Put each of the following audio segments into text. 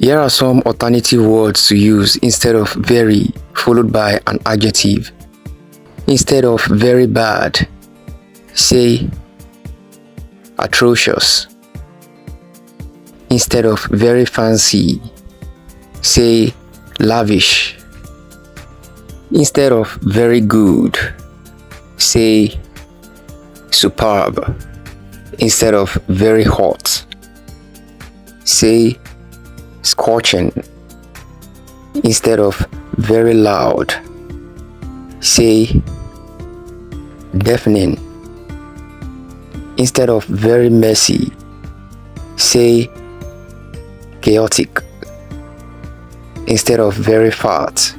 Here are some alternative words to use instead of very followed by an adjective. Instead of very bad, say atrocious. Instead of very fancy, say lavish. Instead of very good, say superb. Instead of very hot, say scorching. Instead of very loud, say deafening. Instead of very messy, say chaotic. Instead of very fat,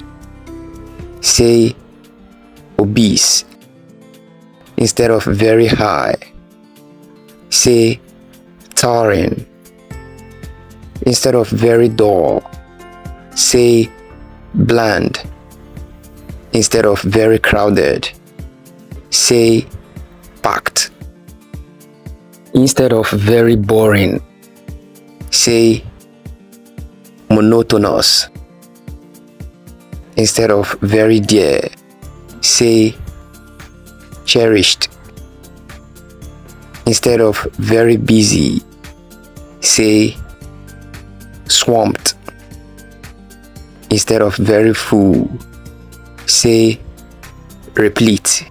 say obese. Instead of very high, say towering. Instead of very dull, say bland. Instead of very crowded, say packed. Instead of very boring, say monotonous. Instead of very dear, say cherished. Instead of very busy, say swamped. Instead of very full, say replete.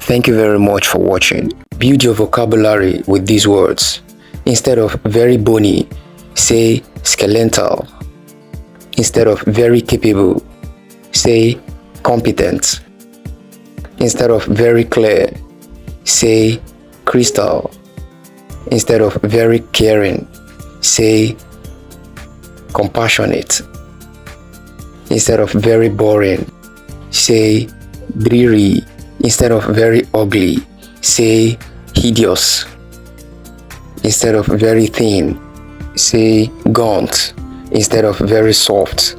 Thank you very much for watching. Build your vocabulary with these words. Instead of very bony, say skeletal. Instead of very capable, say competent. Instead of very clear, say crystal. Instead of very caring, say compassionate. Instead of very boring, say dreary. Instead of very ugly, say hideous. Instead of very thin, say gaunt. Instead of very soft,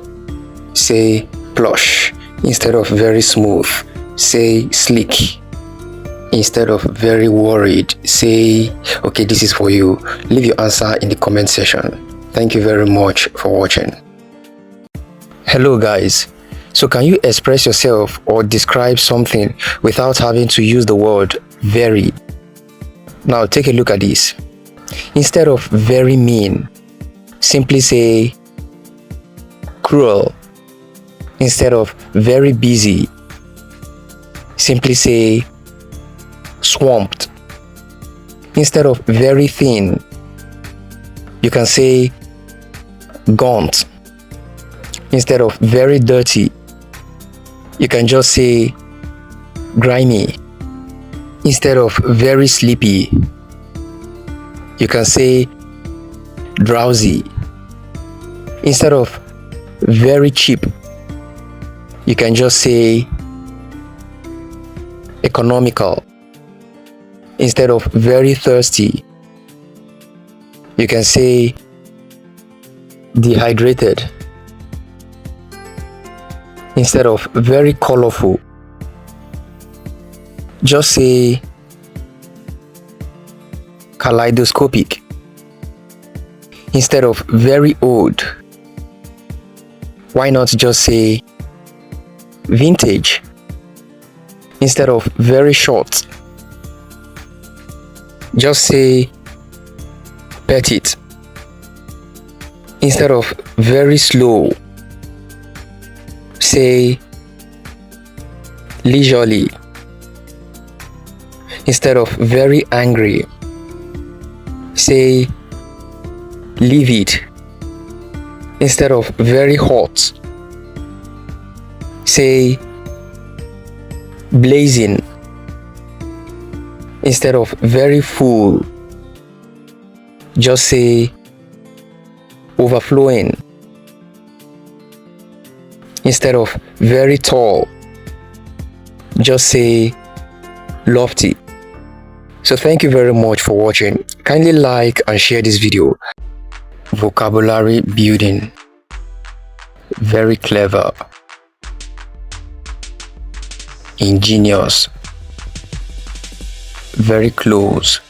say plush. Instead of very smooth, say slick. Instead of very worried, say, okay, this is for you. Leave your answer in the comment section. Thank you very much for watching. Hello guys. So can you express yourself or describe something without having to use the word very? Now take a look at this. Instead of very mean, simply say cruel. Instead of very busy, simply say swamped. Instead of very thin, you can say gaunt. Instead of very dirty, you can just say grimy. Instead of very sleepy, you can say drowsy. Instead of very cheap, you can just say economical. Instead of very thirsty, you can say dehydrated. Instead of very colorful, just say kaleidoscopic. Instead of very old, why not just say vintage? Instead of very short, just say petite. Instead of very slow, say leisurely. Instead of very angry, say livid. Instead of very hot, say blazing. Instead of very full, just say overflowing. Instead of very tall, just say lofty. So thank you very much for watching. Kindly like and share this video. Vocabulary building. Very clever. Ingenious. Very close.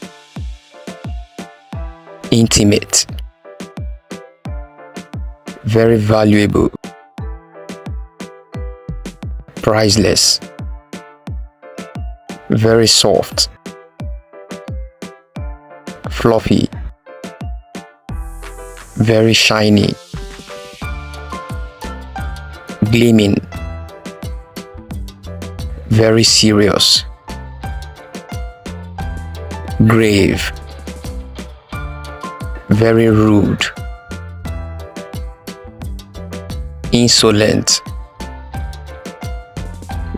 Intimate. very valuable, priceless, very soft, fluffy, very shiny, gleaming, very serious, grave, very rude, insolent,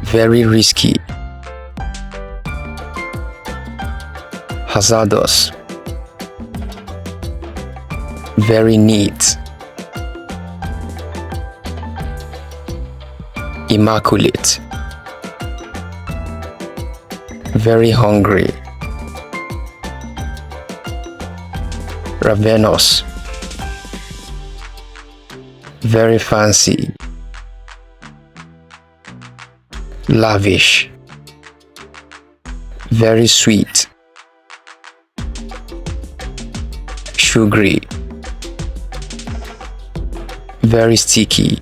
very risky, hazardous, very neat, immaculate, very hungry, ravenous, very fancy, lavish, very sweet, sugary, very sticky,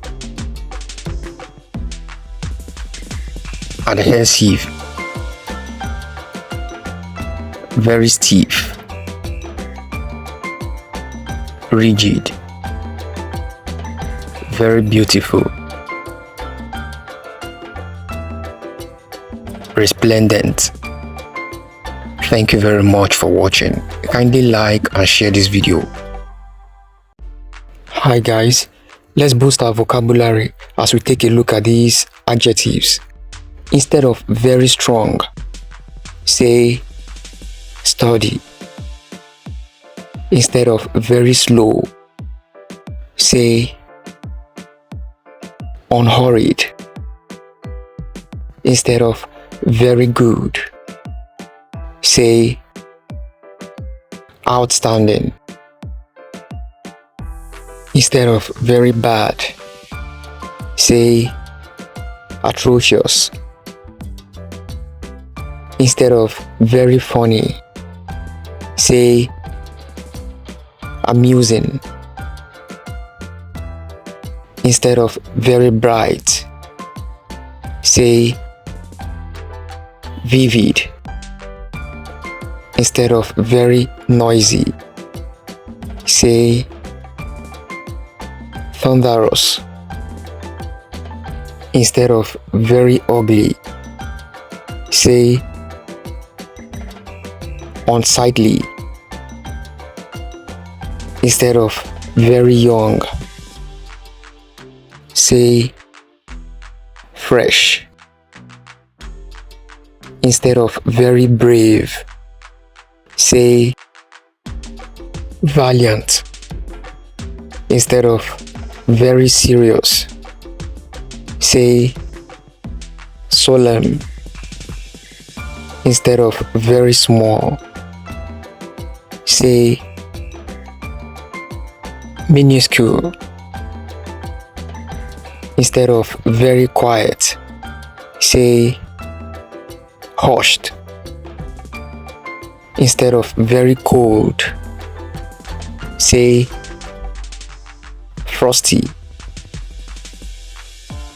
adhesive, very stiff, rigid, very beautiful, resplendent. Thank you very much for watching. Kindly like and share this video. Hi guys, let's boost our vocabulary as we take a look at these adjectives. Instead of very strong, say sturdy. Instead of very slow, say unhurried. Instead of very good, say outstanding. Instead of very bad, say atrocious. Instead of very funny, say amusing. Instead of very bright, say vivid. Instead of very noisy, say thunderous. Instead of very ugly, say unsightly. Instead of very young, say fresh. Instead of very brave, say valiant. Instead of very serious, say solemn. Instead of very small, say minuscule. Instead of very quiet, say hushed. Instead of very cold, say frosty.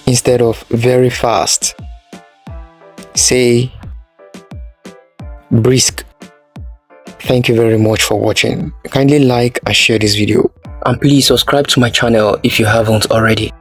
Instead of very fast, say brisk. Thank you very much for watching. Kindly like and share this video. And please subscribe to my channel if you haven't already.